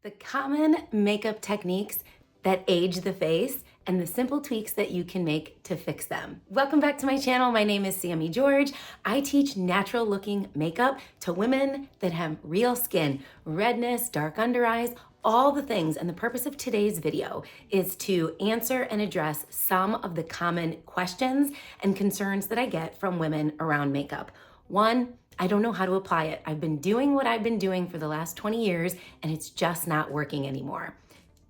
The common makeup techniques that age the face and the simple tweaks that you can make to fix them. Welcome back to my channel. My name is Sami George. I teach natural looking makeup to women that have real skin, redness, dark under eyes, all the things. And the purpose of today's video is to answer and address some of the common questions and concerns that I get from women around makeup. One, I don't know how to apply it. I've been doing what I've been doing for the last 20 years and it's just not working anymore.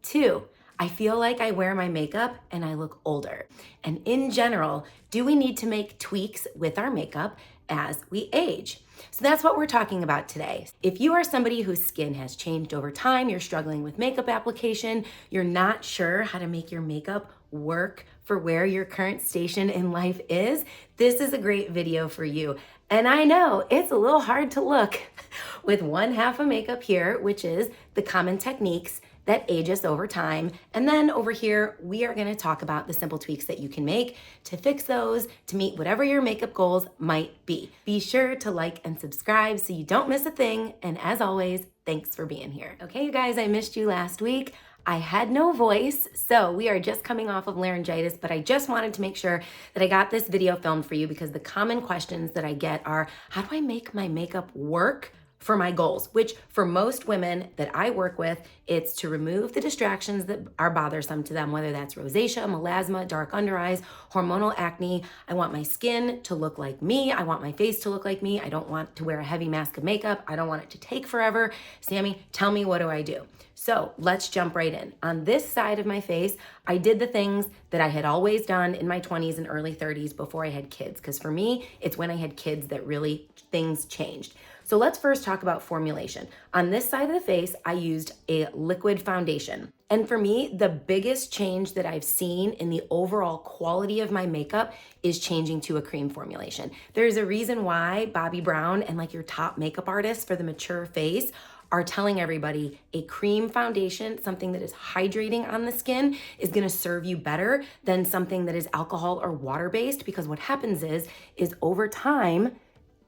Two, I feel like I wear my makeup and I look older. And in general, do we need to make tweaks with our makeup as we age? So that's what we're talking about today. If you are somebody whose skin has changed over time, you're struggling with makeup application, you're not sure how to make your makeup work for where your current station in life is, this is a great video for you. And I know it's a little hard to look with one half of makeup here, which is the common techniques that age us over time. And then over here, we are gonna talk about the simple tweaks that you can make to fix those, to meet whatever your makeup goals might be. Be sure to like and subscribe so you don't miss a thing. And as always, thanks for being here. Okay, you guys, I missed you last week. I had no voice, so we are just coming off of laryngitis, but I just wanted to make sure that I got this video filmed for you because the common questions that I get are, how do I make my makeup work for my goals? Which for most women that I work with, it's to remove the distractions that are bothersome to them, whether that's rosacea, melasma, dark under eyes, hormonal acne. I want my skin to look like me. I want my face to look like me. I don't want to wear a heavy mask of makeup. I don't want it to take forever. Sami, tell me, what do I do? So let's jump right in. On this side of my face, I did the things that I had always done in my 20s and early 30s before I had kids. Because for me, it's when I had kids that really things changed. So let's first talk about formulation. On this side of the face, I used a liquid foundation. And for me, the biggest change that I've seen in the overall quality of my makeup is changing to a cream formulation. There's a reason why Bobbi Brown and like your top makeup artists for the mature face are telling everybody a cream foundation, something that is hydrating on the skin, is gonna serve you better than something that is alcohol or water-based, because what happens is over time,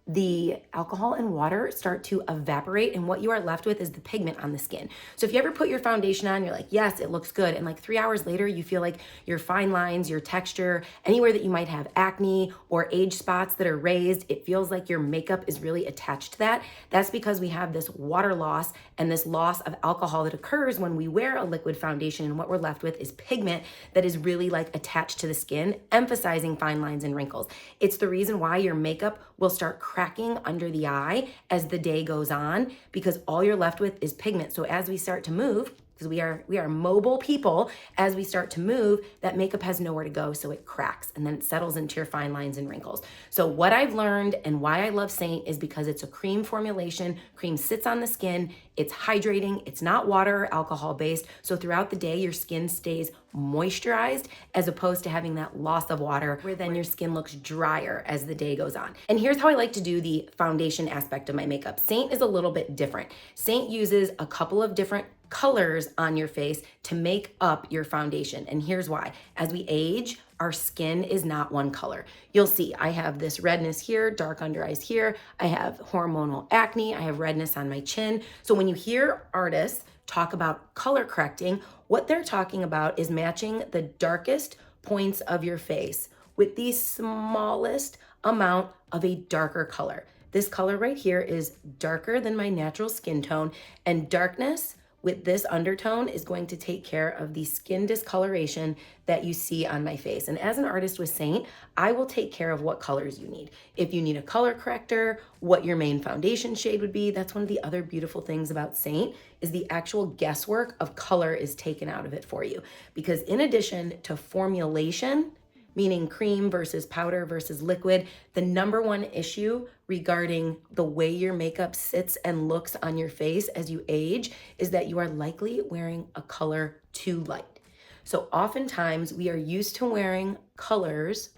the alcohol and water start to evaporate and what you are left with is the pigment on the skin. So if you ever put your foundation on, you're like, yes, it looks good. And like 3 hours later, you feel like your fine lines, your texture, anywhere that you might have acne or age spots that are raised, it feels like your makeup is really attached to that. That's because we have this water loss and this loss of alcohol that occurs when we wear a liquid foundation, and what we're left with is pigment that is really like attached to the skin, emphasizing fine lines and wrinkles. It's the reason why your makeup will start cracking under the eye as the day goes on, because all you're left with is pigment. So as we start to move, because we are mobile people, as we start to move, that makeup has nowhere to go, so it cracks and then it settles into your fine lines and wrinkles. So what I've learned and why I love Saint is because it's a cream formulation. Cream sits on the skin, it's hydrating, it's not water or alcohol based, so throughout the day your skin stays moisturized as opposed to having that loss of water where then your skin looks drier as the day goes on. And here's how I like to do the foundation aspect of my makeup. Saint is a little bit different. Saint uses a couple of different colors on your face to make up your foundation. And here's why. As we age, our skin is not one color. You'll see I have this redness here, dark under eyes here. I have hormonal acne. I have redness on my chin. So when you hear artists talk about color correcting, what they're talking about is matching the darkest points of your face with the smallest amount of a darker color. This color right here is darker than my natural skin tone, and darkness with this undertone is going to take care of the skin discoloration that you see on my face. And as an artist with Saint, I will take care of what colors you need. If you need a color corrector, what your main foundation shade would be. That's one of the other beautiful things about Saint is the actual guesswork of color is taken out of it for you. Because in addition to formulation, meaning cream versus powder versus liquid, the number one issue regarding the way your makeup sits and looks on your face as you age is that you are likely wearing a color too light. So oftentimes we are used to wearing colors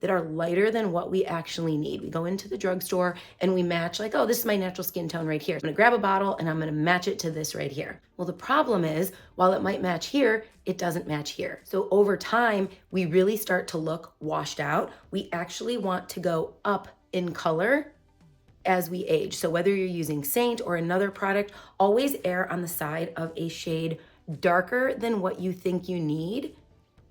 that are lighter than what we actually need. We go into the drugstore and we match like, oh, this is my natural skin tone right here. I'm gonna grab a bottle and I'm gonna match it to this right here. Well, the problem is, while it might match here, it doesn't match here. So over time, we really start to look washed out. We actually want to go up in color as we age. So whether you're using Saint or another product, always err on the side of a shade darker than what you think you need,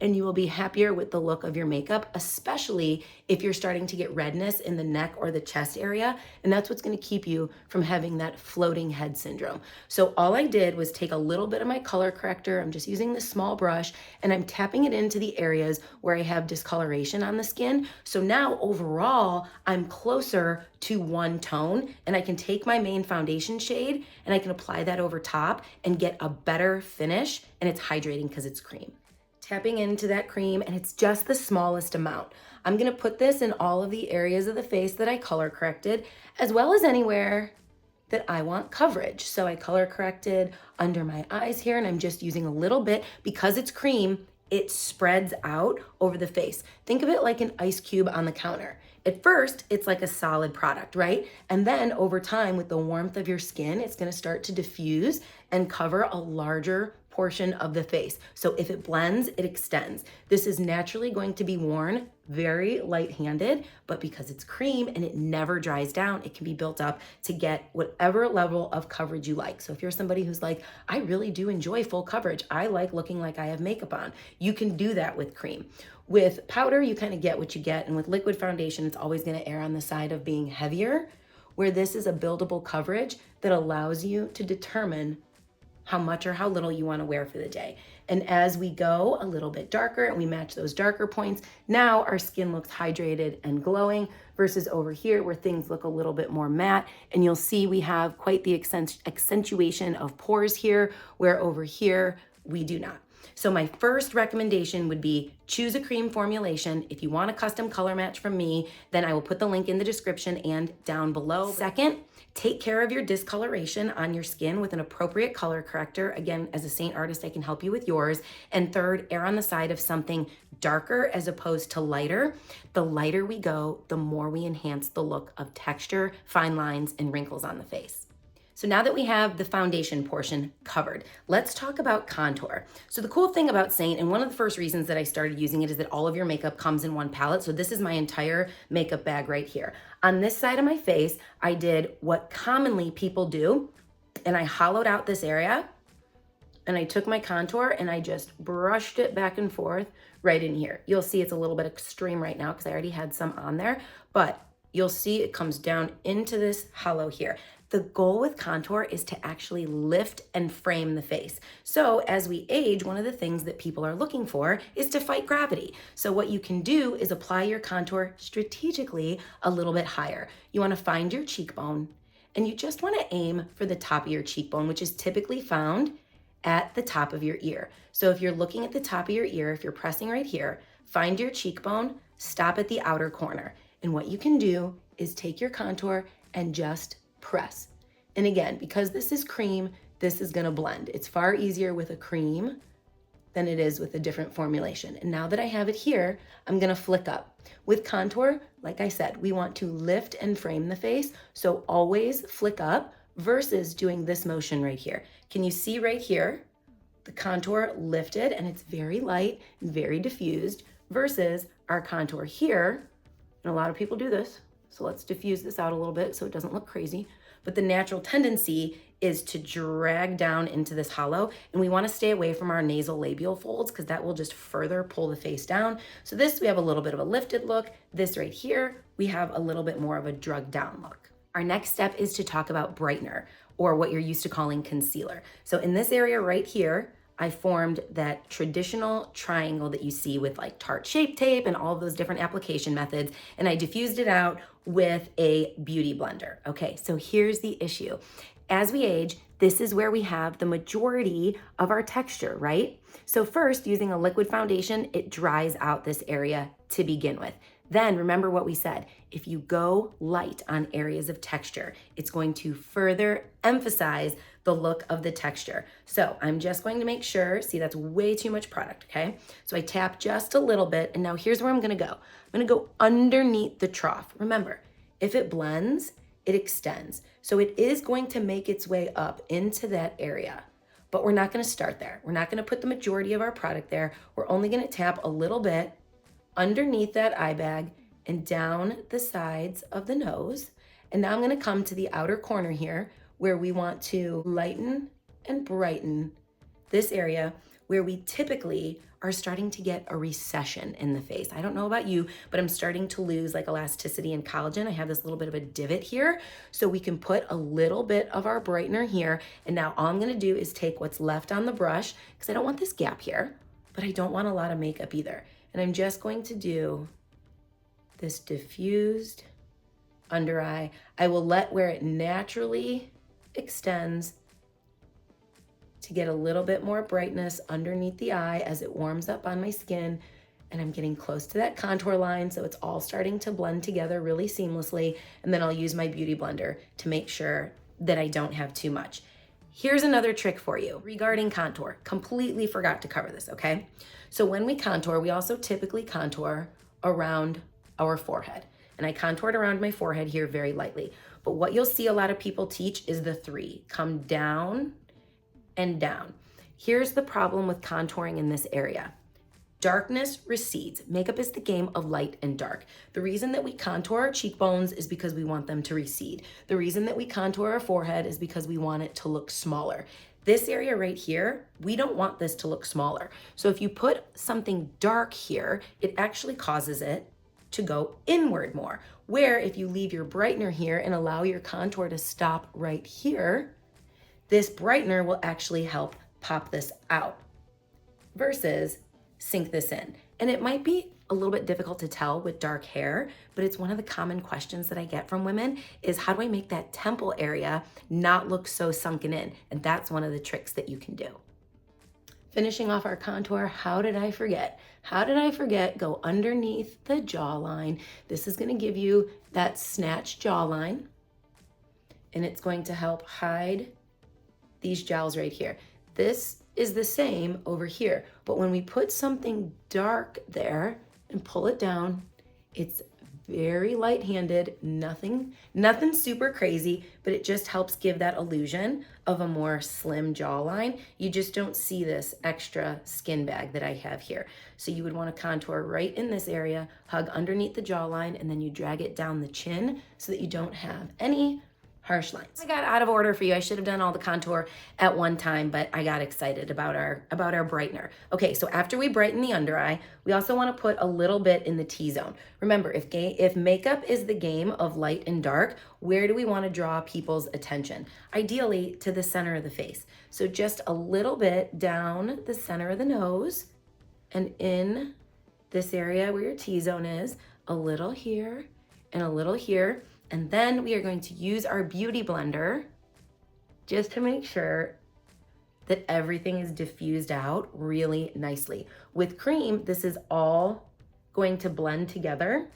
and you will be happier with the look of your makeup, especially if you're starting to get redness in the neck or the chest area. And that's what's gonna keep you from having that floating head syndrome. So all I did was take a little bit of my color corrector, I'm just using this small brush, and I'm tapping it into the areas where I have discoloration on the skin. So now overall, I'm closer to one tone, and I can take my main foundation shade and I can apply that over top and get a better finish, and it's hydrating because it's cream. Tapping into that cream, and it's just the smallest amount. I'm gonna put this in all of the areas of the face that I color corrected, as well as anywhere that I want coverage. So I color corrected under my eyes here, and I'm just using a little bit. Because it's cream, it spreads out over the face. Think of it like an ice cube on the counter. At first, it's like a solid product, right? And then over time, with the warmth of your skin, it's gonna start to diffuse and cover a larger portion of the face. So if it blends, it extends. This is naturally going to be worn very light-handed, but because it's cream and it never dries down, it can be built up to get whatever level of coverage you like. So if you're somebody who's like, I really do enjoy full coverage, I like looking like I have makeup on, you can do that with cream. With powder, you kind of get what you get, and with liquid foundation, it's always gonna err on the side of being heavier, where this is a buildable coverage that allows you to determine how much or how little you want to wear for the day. And as we go a little bit darker and we match those darker points, now our skin looks hydrated and glowing versus over here where things look a little bit more matte. And you'll see we have quite the accentuation of pores here, where over here we do not. So my first recommendation would be choose a cream formulation. If you want a custom color match from me, then I will put the link in the description and down below. Second, take care of your discoloration on your skin with an appropriate color corrector. Again, as a Saint artist, I can help you with yours. And third, err on the side of something darker as opposed to lighter. The lighter we go, the more we enhance the look of texture, fine lines, and wrinkles on the face. So now that we have the foundation portion covered, let's talk about contour. So the cool thing about Saint, and one of the first reasons that I started using it, is that all of your makeup comes in one palette. So this is my entire makeup bag right here. On this side of my face, I did what commonly people do, and I hollowed out this area, and I took my contour and I just brushed it back and forth right in here. You'll see it's a little bit extreme right now because I already had some on there, but you'll see it comes down into this hollow here. The goal with contour is to actually lift and frame the face. So as we age, one of the things that people are looking for is to fight gravity. So what you can do is apply your contour strategically a little bit higher. You wanna find your cheekbone, and you just wanna aim for the top of your cheekbone, which is typically found at the top of your ear. So if you're looking at the top of your ear, if you're pressing right here, find your cheekbone, stop at the outer corner. And what you can do is take your contour and just press. And again, because this is cream, this is gonna blend. It's far easier with a cream than it is with a different formulation. And now that I have it here, I'm gonna flick up. With contour, like I said, we want to lift and frame the face, so always flick up versus doing this motion right here. Can you see right here? The contour lifted and it's very light and very diffused versus our contour here. And a lot of people do this. So let's diffuse this out a little bit so it doesn't look crazy. But the natural tendency is to drag down into this hollow, and we wanna stay away from our nasal labial folds because that will just further pull the face down. So this, we have a little bit of a lifted look. This right here, we have a little bit more of a drugged down look. Our next step is to talk about brightener, or what you're used to calling concealer. So in this area right here, I formed that traditional triangle that you see with like Tarte Shape Tape and all of those different application methods, and I diffused it out with a beauty blender. Okay, so here's the issue. As we age, this is where we have the majority of our texture, right? So first, using a liquid foundation, it dries out this area to begin with. Then remember what we said, if you go light on areas of texture, it's going to further emphasize the look of the texture. So I'm just going to make sure, see that's way too much product, okay? So I tap just a little bit, and now here's where I'm gonna go. I'm gonna go underneath the trough. Remember, if it blends, it extends. So it is going to make its way up into that area, but we're not gonna start there. We're not gonna put the majority of our product there. We're only gonna tap a little bit underneath that eye bag and down the sides of the nose. And now I'm gonna come to the outer corner here where we want to lighten and brighten this area where we typically are starting to get a recession in the face. I don't know about you, but I'm starting to lose like elasticity and collagen. I have this little bit of a divot here, so we can put a little bit of our brightener here. And now all I'm gonna do is take what's left on the brush, because I don't want this gap here, but I don't want a lot of makeup either. And I'm just going to do this diffused under eye. I will let where it naturally extends to get a little bit more brightness underneath the eye as it warms up on my skin. And I'm getting close to that contour line, so it's all starting to blend together really seamlessly. And then I'll use my beauty blender to make sure that I don't have too much. Here's another trick for you regarding contour. Completely forgot to cover this, okay? So when we contour, we also typically contour around our forehead. And I contoured around my forehead here very lightly. But what you'll see a lot of people teach is the 3. Come down and down. Here's the problem with contouring in this area. Darkness recedes. Makeup is the game of light and dark. The reason that we contour our cheekbones is because we want them to recede. The reason that we contour our forehead is because we want it to look smaller. This area right here, we don't want this to look smaller. So if you put something dark here, it actually causes it to go inward more. Where if you leave your brightener here and allow your contour to stop right here, this brightener will actually help pop this out versus sink this in. And it might be a little bit difficult to tell with dark hair, but it's one of the common questions that I get from women is how do I make that temple area not look so sunken in? And that's one of the tricks that you can do. Finishing off our contour, how did I forget? How did I forget? Go underneath the jawline. This is gonna give you that snatched jawline, and it's going to help hide these jowls right here. This is the same over here, but when we put something dark there and pull it down, it's very light-handed, nothing super crazy, but it just helps give that illusion of a more slim jawline. You just don't see this extra skin bag that I have here. So you would want to contour right in this area, hug underneath the jawline, and then you drag it down the chin so that you don't have any harsh lines. I got out of order for you. I should have done all the contour at one time, but I got excited about our brightener. Okay, so after we brighten the under eye, we also want to put a little bit in the T-zone. Remember, if makeup is the game of light and dark, where do we want to draw people's attention? Ideally to the center of the face. So just a little bit down the center of the nose and in this area where your T-zone is, a little here and a little here. And then we are going to use our beauty blender just to make sure that everything is diffused out really nicely. With cream, this is all going to blend together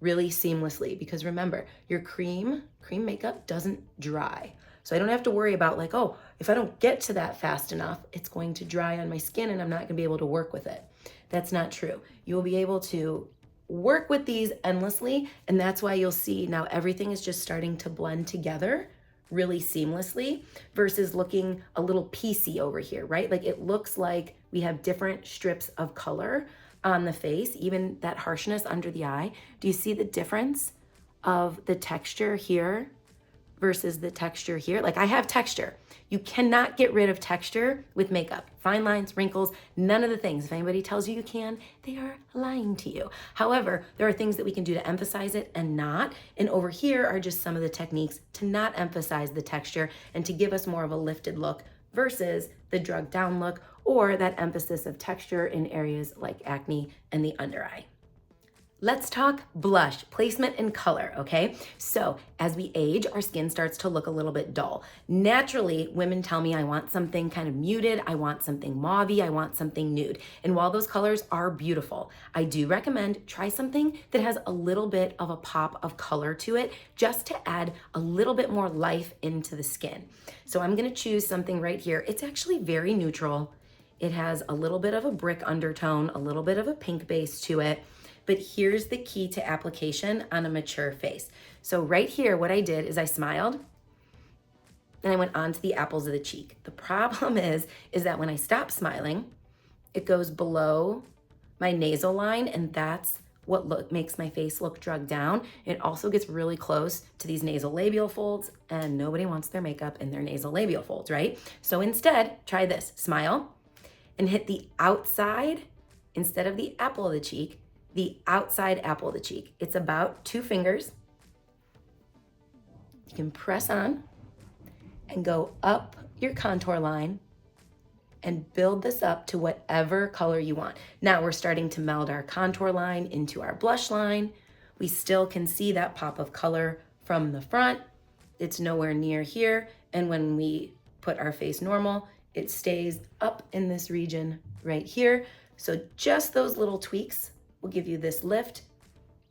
really seamlessly because remember, your cream makeup doesn't dry. So I don't have to worry about like, oh, if I don't get to that fast enough, it's going to dry on my skin and I'm not gonna be able to work with it. That's not true. You will be able to work with these endlessly, and that's why you'll see now everything is just starting to blend together really seamlessly versus looking a little piecey over here, right? Like it looks like we have different strips of color on the face, even that harshness under the eye. Do you see the difference of the texture here versus the texture here? Like I have texture. You cannot get rid of texture with makeup. Fine lines, wrinkles, none of the things. If anybody tells you you can, they are lying to you. However, there are things that we can do to emphasize it and not. And over here are just some of the techniques to not emphasize the texture and to give us more of a lifted look versus the drugged down look or that emphasis of texture in areas like acne and the under eye. Let's talk blush, placement and color, okay? So as we age, our skin starts to look a little bit dull. Naturally, women tell me I want something kind of muted, I want something mauvey, I want something nude. And while those colors are beautiful, I do recommend try something that has a little bit of a pop of color to it, just to add a little bit more life into the skin. So I'm gonna choose something right here. It's actually very neutral. It has a little bit of a brick undertone, a little bit of a pink base to it. But here's the key to application on a mature face. So right here, what I did is I smiled and I went onto the apples of the cheek. The problem is that when I stop smiling, it goes below my nasal line and that's what makes my face look drugged down. It also gets really close to these nasolabial folds, and nobody wants their makeup in their nasolabial folds, right? So instead, try this. Smile and hit the outside, instead of the apple of the cheek, the outside apple of the cheek. It's about 2 fingers. You can press on and go up your contour line and build this up to whatever color you want. Now we're starting to meld our contour line into our blush line. We still can see that pop of color from the front. It's nowhere near here. And when we put our face normal, it stays up in this region right here. So just those little tweaks will give you this lift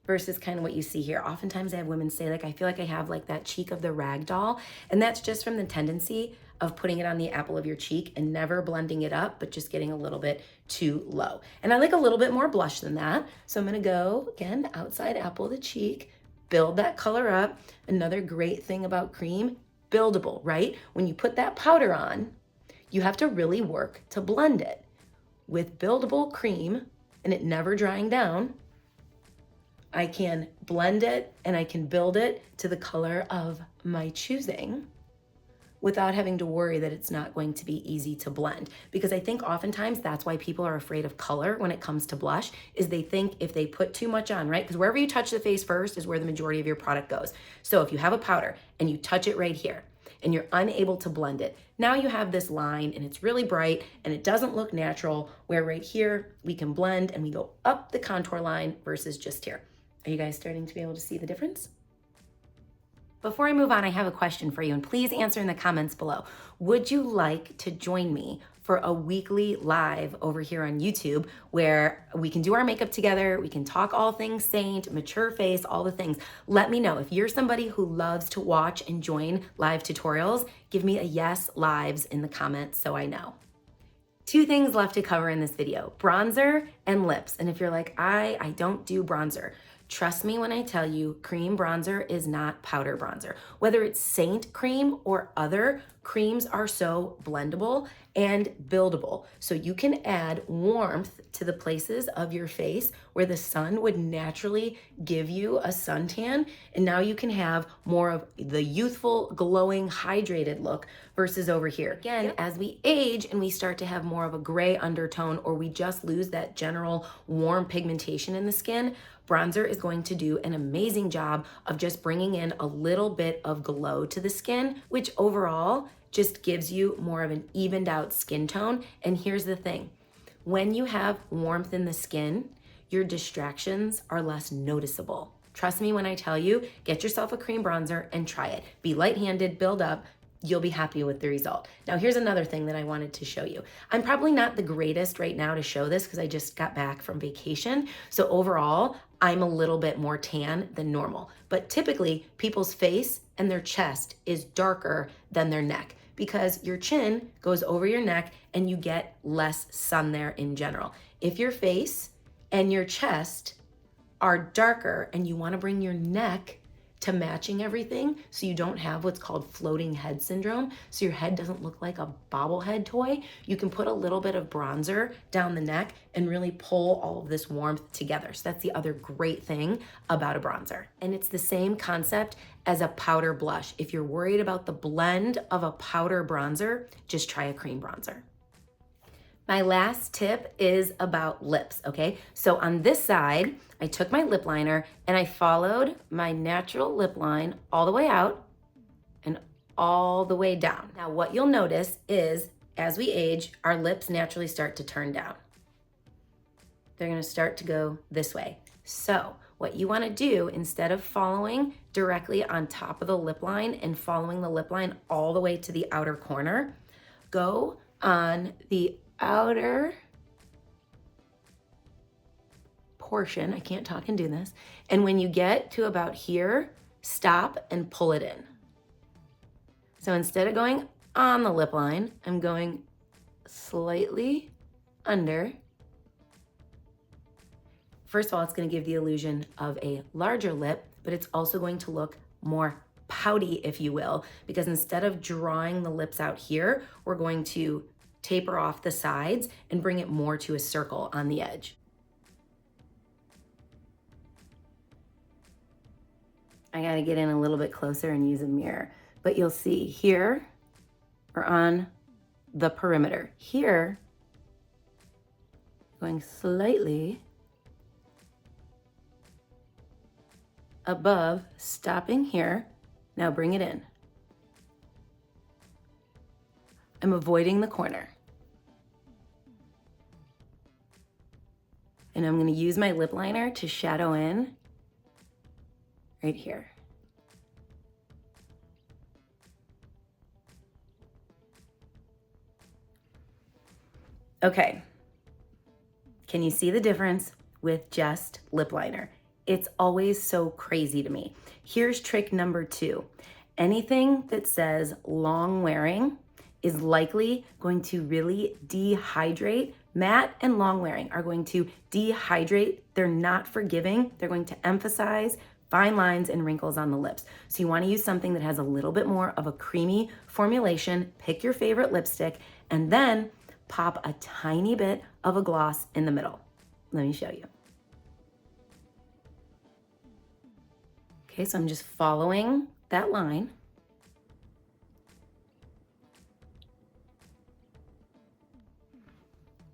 versus kind of what you see here. Oftentimes I have women say, like, I feel like I have like that cheek of the rag doll. And that's just from the tendency of putting it on the apple of your cheek and never blending it up, but just getting a little bit too low. And I like a little bit more blush than that. So I'm gonna go, again, the outside apple of the cheek, build that color up. Another great thing about cream, buildable, right? When you put that powder on, you have to really work to blend it. With buildable cream and it never drying down, I can blend it and I can build it to the color of my choosing without having to worry that it's not going to be easy to blend. Because I think oftentimes that's why people are afraid of color when it comes to blush, is they think if they put too much on, right? Because wherever you touch the face first is where the majority of your product goes. So if you have a powder and you touch it right here and you're unable to blend it, now you have this line and it's really bright and it doesn't look natural, where right here we can blend and we go up the contour line versus just here. Are you guys starting to be able to see the difference? Before I move on, I have a question for you, and please answer in the comments below. Would you like to join me for a weekly live over here on YouTube where we can do our makeup together, we can talk all things Saint, mature face, all the things? Let me know. If you're somebody who loves to watch and join live tutorials, give me a yes lives in the comments so I know. 2 things left to cover in this video, bronzer and lips. And if you're like, I don't do bronzer, trust me when I tell you, cream bronzer is not powder bronzer. Whether it's Saint cream or other, creams are so blendable and buildable. So you can add warmth to the places of your face where the sun would naturally give you a suntan. And now you can have more of the youthful, glowing, hydrated look versus over here. Again, as we age and we start to have more of a gray undertone, or we just lose that general warm pigmentation in the skin, bronzer is going to do an amazing job of just bringing in a little bit of glow to the skin, which overall just gives you more of an evened out skin tone. And here's the thing, when you have warmth in the skin, your distractions are less noticeable. Trust me when I tell you, get yourself a cream bronzer and try it. Be light-handed, build up, you'll be happy with the result. Now, here's another thing that I wanted to show you. I'm probably not the greatest right now to show this because I just got back from vacation. So overall, I'm a little bit more tan than normal. But typically, people's face and their chest is darker than their neck because your chin goes over your neck and you get less sun there in general. If your face and your chest are darker and you want to bring your neck to matching everything so you don't have what's called floating head syndrome, so your head doesn't look like a bobblehead toy, you can put a little bit of bronzer down the neck and really pull all of this warmth together. So that's the other great thing about a bronzer. And it's the same concept as a powder blush. If you're worried about the blend of a powder bronzer, just try a cream bronzer. My last tip is about lips, okay? So on this side, I took my lip liner and I followed my natural lip line all the way out and all the way down. Now what you'll notice is as we age, our lips naturally start to turn down. They're gonna start to go this way. So what you wanna do, instead of following directly on top of the lip line and following the lip line all the way to the outer corner, go on the outer portion. I can't talk and do this. And when you get to about here, stop and pull it in. So instead of going on the lip line, I'm going slightly under. First of all, it's going to give the illusion of a larger lip, but it's also going to look more pouty, if you will, because instead of drawing the lips out here, we're going to taper off the sides and bring it more to a circle on the edge. I gotta get in a little bit closer and use a mirror. But you'll see here, we're on the perimeter. Here, going slightly above, stopping here. Now bring it in. I'm avoiding the corner. And I'm gonna use my lip liner to shadow in right here. Okay, can you see the difference with just lip liner? It's always so crazy to me. Here's trick number 2. Anything that says long wearing is likely going to really dehydrate. Matte and long wearing are going to dehydrate. They're not forgiving. They're going to emphasize fine lines and wrinkles on the lips. So you want to use something that has a little bit more of a creamy formulation. Pick your favorite lipstick and then pop a tiny bit of a gloss in the middle. Let me show you. Okay, so I'm just following that line.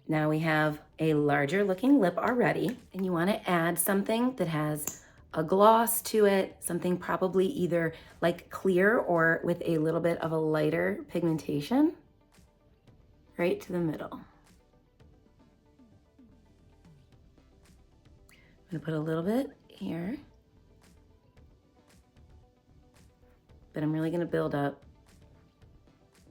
Now we have a larger looking lip already, and you want to add something that has a gloss to it, something probably either like clear or with a little bit of a lighter pigmentation, right to the middle. I'm gonna put a little bit here, but I'm really gonna build up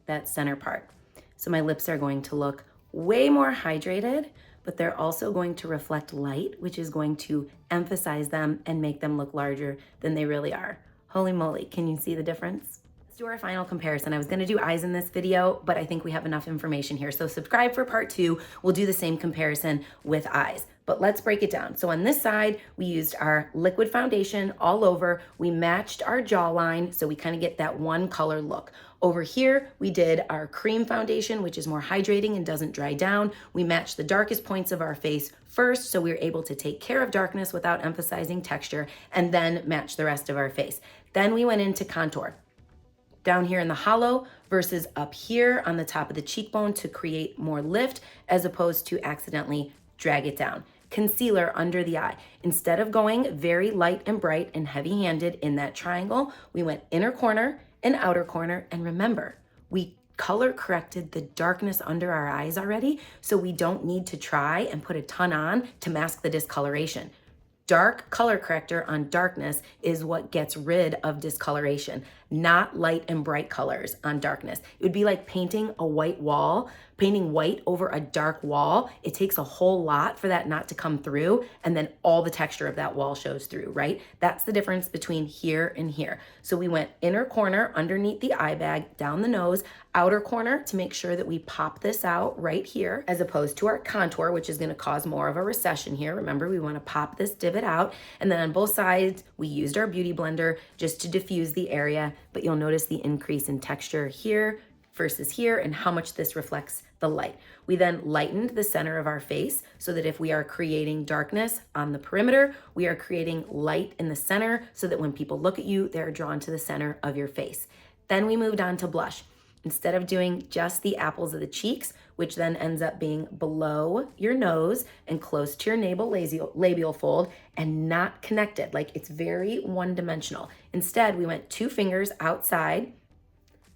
that center part. So my lips are going to look way more hydrated, but they're also going to reflect light, which is going to emphasize them and make them look larger than they really are. Holy moly, can you see the difference? Let's do our final comparison. I was gonna do eyes in this video, but I think we have enough information here. So subscribe for part 2. We'll do the same comparison with eyes. But let's break it down. So on this side, we used our liquid foundation all over. We matched our jawline, so we kind of get that one color look. Over here, we did our cream foundation, which is more hydrating and doesn't dry down. We matched the darkest points of our face first, so we were able to take care of darkness without emphasizing texture, and then match the rest of our face. Then we went into contour. Down here in the hollow versus up here on the top of the cheekbone to create more lift, as opposed to accidentally drag it down. Concealer under the eye. Instead of going very light and bright and heavy-handed in that triangle, we went inner corner and outer corner. And remember, we color corrected the darkness under our eyes already, so we don't need to try and put a ton on to mask the discoloration. Dark color corrector on darkness is what gets rid of discoloration, not light and bright colors on darkness. It would be like painting a white wall, painting white over a dark wall. It takes a whole lot for that not to come through, and then all the texture of that wall shows through, right? That's the difference between here and here. So we went inner corner underneath the eye bag, down the nose, outer corner to make sure that we pop this out right here, as opposed to our contour, which is gonna cause more of a recession here. Remember, we wanna pop this divot out, and then on both sides, we used our beauty blender just to diffuse the area, but you'll notice the increase in texture here versus here and how much this reflects the light. We then lightened the center of our face so that if we are creating darkness on the perimeter, we are creating light in the center so that when people look at you, they're drawn to the center of your face. Then we moved on to blush. Instead of doing just the apples of the cheeks, which then ends up being below your nose and close to your labial fold and not connected, like it's very one-dimensional. Instead, we went 2 fingers outside,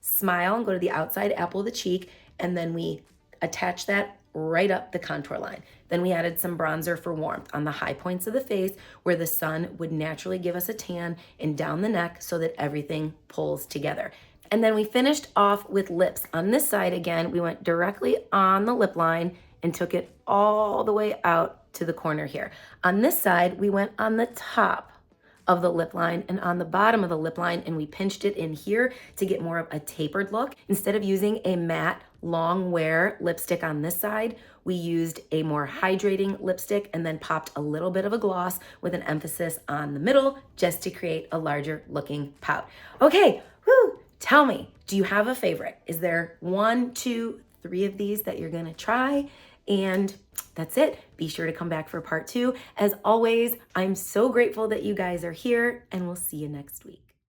smile and go to the outside apple of the cheek, and then we attach that right up the contour line. Then we added some bronzer for warmth on the high points of the face where the sun would naturally give us a tan, and down the neck so that everything pulls together. And then we finished off with lips. On this side, again, we went directly on the lip line and took it all the way out to the corner here. On this side, we went on the top of the lip line and on the bottom of the lip line, and we pinched it in here to get more of a tapered look. Instead of using a matte long wear lipstick on this side, we used a more hydrating lipstick and then popped a little bit of a gloss with an emphasis on the middle just to create a larger looking pout. Okay, whoo, tell me, do you have a favorite? Is there 1, 2, 3 of these that you're gonna try And that's it. Be sure to come back for part 2. As always, I'm so grateful that you guys are here, and we'll see you next week.